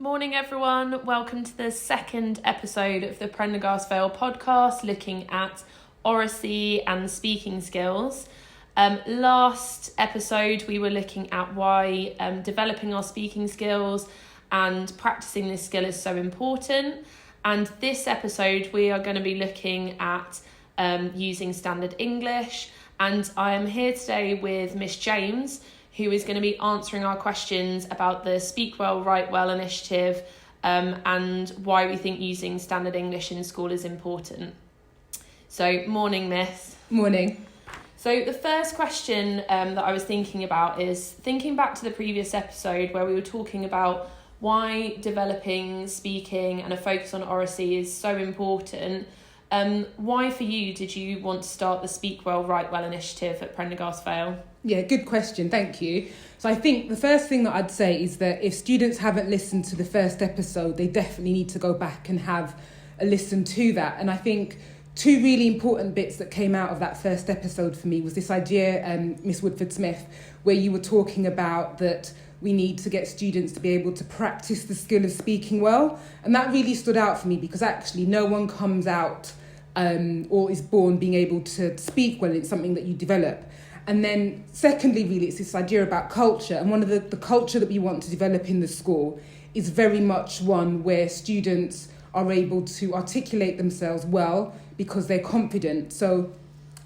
Morning everyone, welcome to the second episode of the Prendergast Vale podcast looking at oracy and speaking skills. Last episode we were looking at why developing our speaking skills and practicing this skill is so important, and this episode we are going to be looking at using standard English, and I am here today with Miss James, who is going to be answering our questions about the Speak Well, Write Well initiative and why we think using standard English in school is important. So, morning, Miss. Morning. So the first question that I was thinking about is, thinking back to the previous episode where we were talking about why developing speaking and a focus on oracy is so important, why for you did you want to start the Speak Well, Write Well initiative at Prendergast Vale? Yeah, good question. Thank you. So I think the first thing that I'd say is that if students haven't listened to the first episode, they definitely need to go back and have a listen to that. And I think two really important bits that came out of that first episode for me was this idea, Miss Woodford-Smith, where you were talking about that we need to get students to be able to practice the skill of speaking well. And that really stood out for me because actually no one comes out or is born being able to speak well. It's something that you develop. And then secondly, really, it's this idea about culture. And one of the culture that we want to develop in the school is very much one where students are able to articulate themselves well because they're confident. So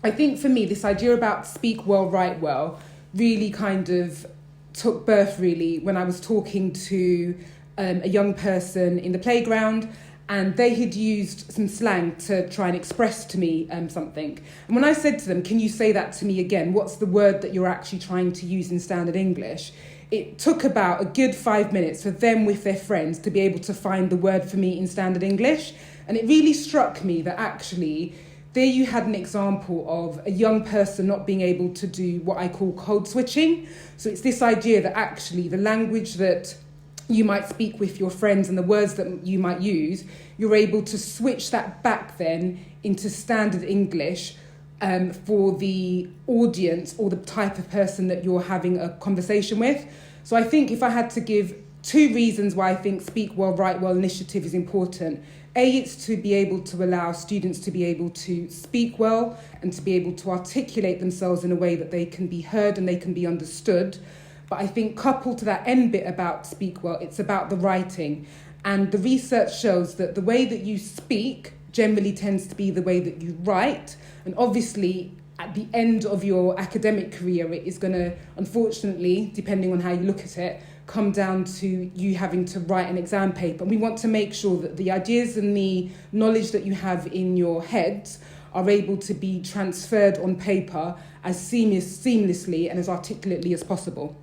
I think for me, this idea about speak well, write well really kind of took birth really when I was talking to a young person in the playground, and they had used some slang to try and express to me something. And when I said to them, can you say that to me again? What's the word that you're actually trying to use in standard English? It took about a good 5 minutes for them with their friends to be able to find the word for me in standard English. And it really struck me that actually there you had an example of a young person not being able to do what I call code switching. So it's this idea that actually the language that you might speak with your friends and the words that you might use, you're able to switch that back then into standard English for the audience or the type of person that you're having a conversation with. So I think if I had to give two reasons why I think Speak Well, Write Well initiative is important. A, it's to be able to allow students to be able to speak well and to be able to articulate themselves in a way that they can be heard and they can be understood. But I think coupled to that end bit about speak well, it's about the writing. And the research shows that the way that you speak generally tends to be the way that you write. And obviously, at the end of your academic career, it is going to, unfortunately, depending on how you look at it, come down to you having to write an exam paper. And we want to make sure that the ideas and the knowledge that you have in your heads are able to be transferred on paper as seamlessly and as articulately as possible.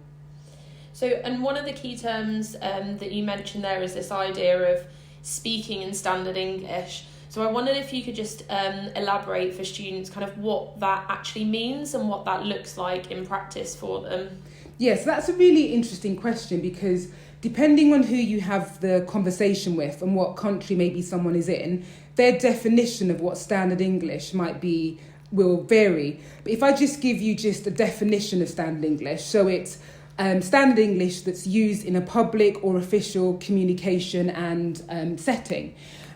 So, and one of the key terms that you mentioned there is this idea of speaking in standard English. So I wondered if you could just elaborate for students kind of what that actually means and what that looks like in practice for them. Yes, that's a really interesting question because depending on who you have the conversation with and what country maybe someone is in, their definition of what standard English might be will vary. But if I just give you just a definition of standard English, so it's standard English that's used in a public or official communication and setting.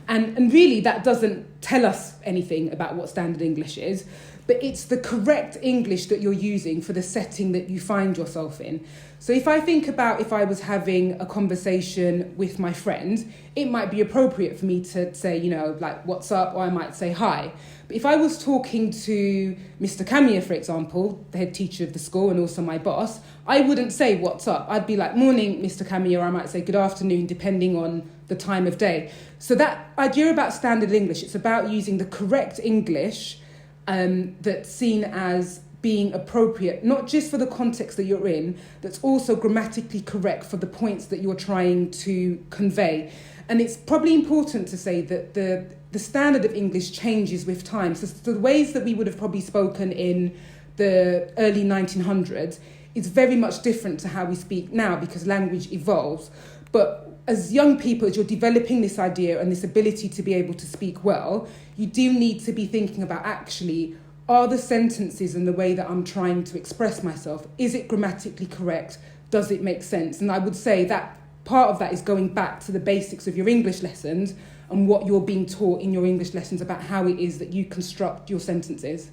And really that doesn't tell us anything about what standard English is, but it's the correct English that you're using for the setting that you find yourself in. So if I think about if I was having a conversation with my friend, it might be appropriate for me to say, like, what's up? Or I might say hi. But if I was talking to Mr. Kamiya, for example, the head teacher of the school and also my boss, I wouldn't say what's up. I'd be like, morning, Mr. Kamiya, or I might say good afternoon, depending on the time of day. So that idea about standard English, it's about using the correct English that's seen as being appropriate, not just for the context that you're in, that's also grammatically correct for the points that you're trying to convey. And it's probably important to say that the standard of English changes with time. So the ways that we would have probably spoken in the early 1900s is very much different to how we speak now because language evolves. But as young people, as you're developing this idea and this ability to be able to speak well, you do need to be thinking about actually, are the sentences and the way that I'm trying to express myself, is it grammatically correct? Does it make sense? And I would say that part of that is going back to the basics of your English lessons and what you're being taught in your English lessons about how it is that you construct your sentences.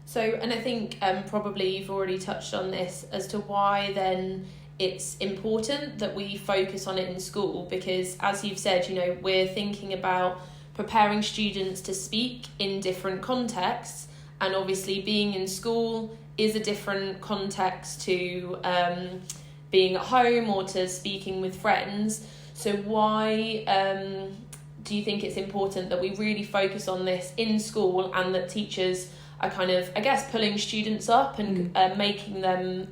So, and I think probably you've already touched on this as to why then it's important that we focus on it in school, because as you've said, you know, we're thinking about preparing students to speak in different contexts, and obviously being in school is a different context to being at home or to speaking with friends. So why do you think it's important that we really focus on this in school, and that teachers are kind of, I guess, pulling students up and making them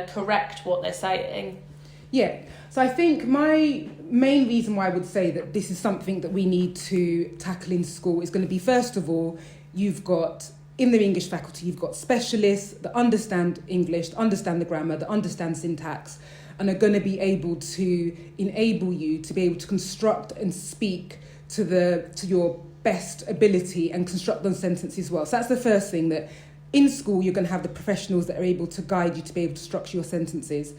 correct what they're saying? Yeah, so I think my main reason why I would say that this is something that we need to tackle in school is going to be, first of all, you've got, in the English faculty, you've got specialists that understand English, that understand the grammar, that understand syntax, and are going to be able to enable you to be able to construct and speak to your best ability and construct those sentences well. So that's the first thing, that in school you're going to have the professionals that are able to guide you to be able to structure your sentences.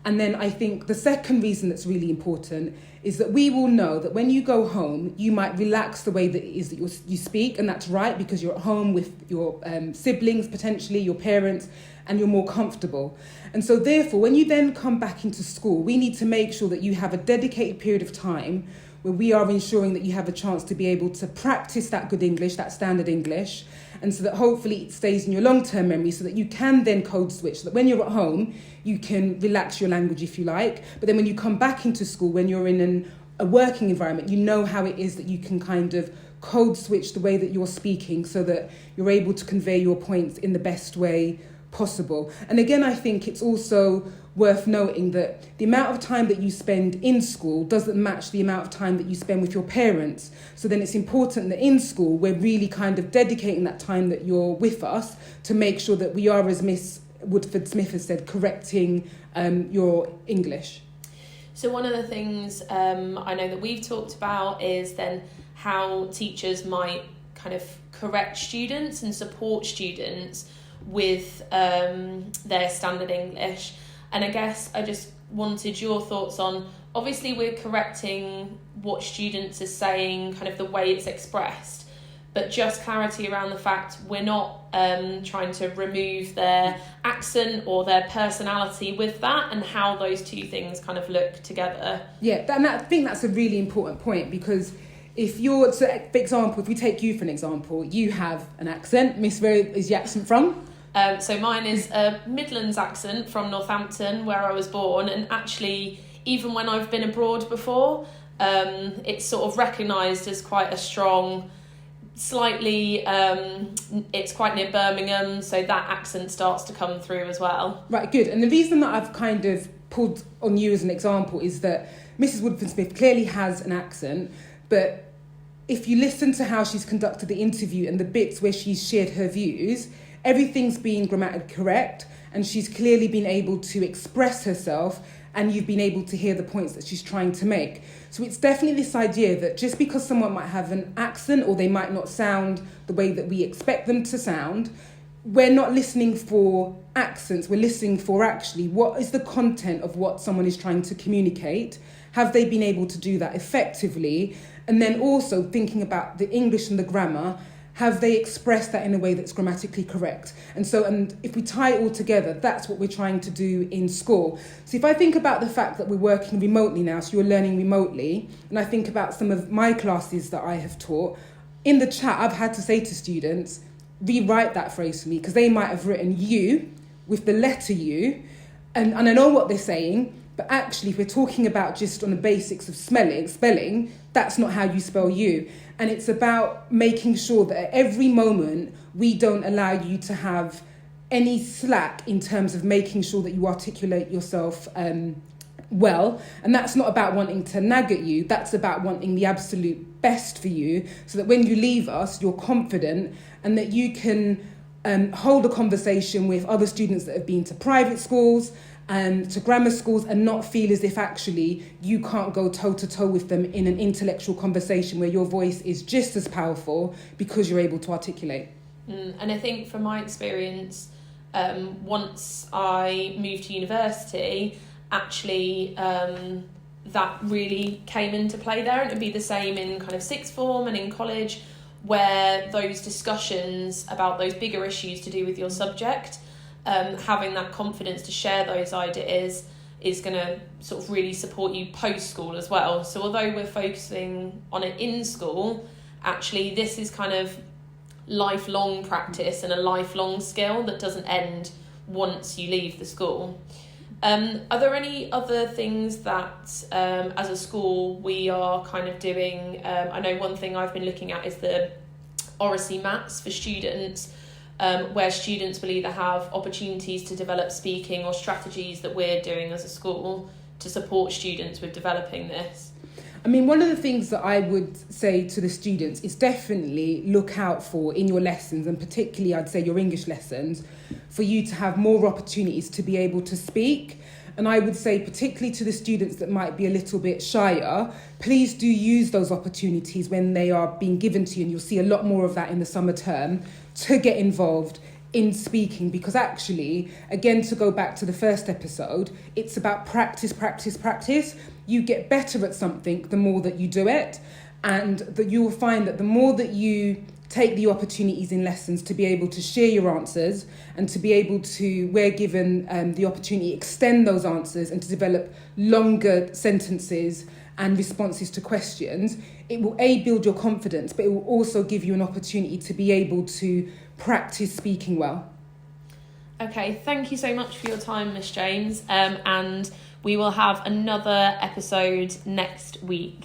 And then I think the second reason that's really important is that we will know that when you go home, you might relax the way that it is that you speak, and that's right, because you're at home with your siblings, potentially your parents, and you're more comfortable. And so therefore, when you then come back into school, we need to make sure that you have a dedicated period of time where we are ensuring that you have a chance to be able to practice that good English, that standard English, and so that hopefully it stays in your long-term memory, so that you can then code switch, so that when you're at home, you can relax your language if you like, but then when you come back into school, when you're in a working environment, you know how it is that you can kind of code switch the way that you're speaking, so that you're able to convey your points in the best way possible. And again, I think it's also worth noting that the amount of time that you spend in school doesn't match the amount of time that you spend with your parents. So then it's important that in school we're really kind of dedicating that time that you're with us to make sure that we are, as Miss Woodford-Smith has said, correcting your English. So one of the things I know that we've talked about is then how teachers might kind of correct students and support students with their standard English. And I guess I just wanted your thoughts on, obviously we're correcting what students are saying, kind of the way it's expressed, but just clarity around the fact we're not trying to remove their accent or their personality with that, and how those two things kind of look together. Yeah, I think that's a really important point, because if you're, so for example, if we take you for an example, you have an accent. Miss, where is your accent from? So mine is a Midlands accent from Northampton, where I was born, and actually even when I've been abroad before, it's sort of recognised as quite a strong, slightly, it's quite near Birmingham, so that accent starts to come through as well. Right, good. And the reason that I've kind of pulled on you as an example is that Mrs. Woodford-Smith clearly has an accent, but if you listen to how she's conducted the interview and the bits where she's shared her views, everything's been grammatically correct, and she's clearly been able to express herself, and you've been able to hear the points that she's trying to make. So it's definitely this idea that just because someone might have an accent, or they might not sound the way that we expect them to sound, we're not listening for accents, we're listening for actually what is the content of what someone is trying to communicate. Have they been able to do that effectively? And then also thinking about the English and the grammar, have they expressed that in a way that's grammatically correct? And if we tie it all together, that's what we're trying to do in school. So if I think about the fact that we're working remotely now, so you're learning remotely, and I think about some of my classes that I have taught, in the chat I've had to say to students, rewrite that phrase for me, because they might have written you with the letter U, and I know what they're saying, but actually if we're talking about just on the basics of spelling, that's not how you spell you. And it's about making sure that at every moment we don't allow you to have any slack in terms of making sure that you articulate yourself well. And that's not about wanting to nag at you, that's about wanting the absolute best for you, so that when you leave us, you're confident and that you can hold a conversation with other students that have been to private schools and to grammar schools, and not feel as if actually you can't go toe-to-toe with them in an intellectual conversation where your voice is just as powerful because you're able to articulate. And I think from my experience, once I moved to university, actually that really came into play there, and it'd be the same in kind of sixth form and in college, where those discussions about those bigger issues to do with your subject, having that confidence to share those ideas is going to sort of really support you post-school as well. So although we're focusing on it in school, actually this is kind of lifelong practice and a lifelong skill that doesn't end once you leave the school. Are there any other things that as a school we are kind of doing? I know one thing I've been looking at is the oracy mats for students, where students will either have opportunities to develop speaking or strategies that we're doing as a school to support students with developing this. I mean, one of the things that I would say to the students is definitely look out for in your lessons, and particularly I'd say your English lessons, for you to have more opportunities to be able to speak. And I would say particularly to the students that might be a little bit shyer, please do use those opportunities when they are being given to you, and you'll see a lot more of that in the summer term, to get involved in speaking, because actually, again, to go back to the first episode, it's about practice. You get better at something the more that you do it, and that you will find that the more that you take the opportunities in lessons to be able to share your answers and to be able to, where given the opportunity, extend those answers and to develop longer sentences and responses to questions, it will build your confidence, but it will also give you an opportunity to be able to practice speaking well. Okay, thank you so much for your time, Miss James, and we will have another episode next week.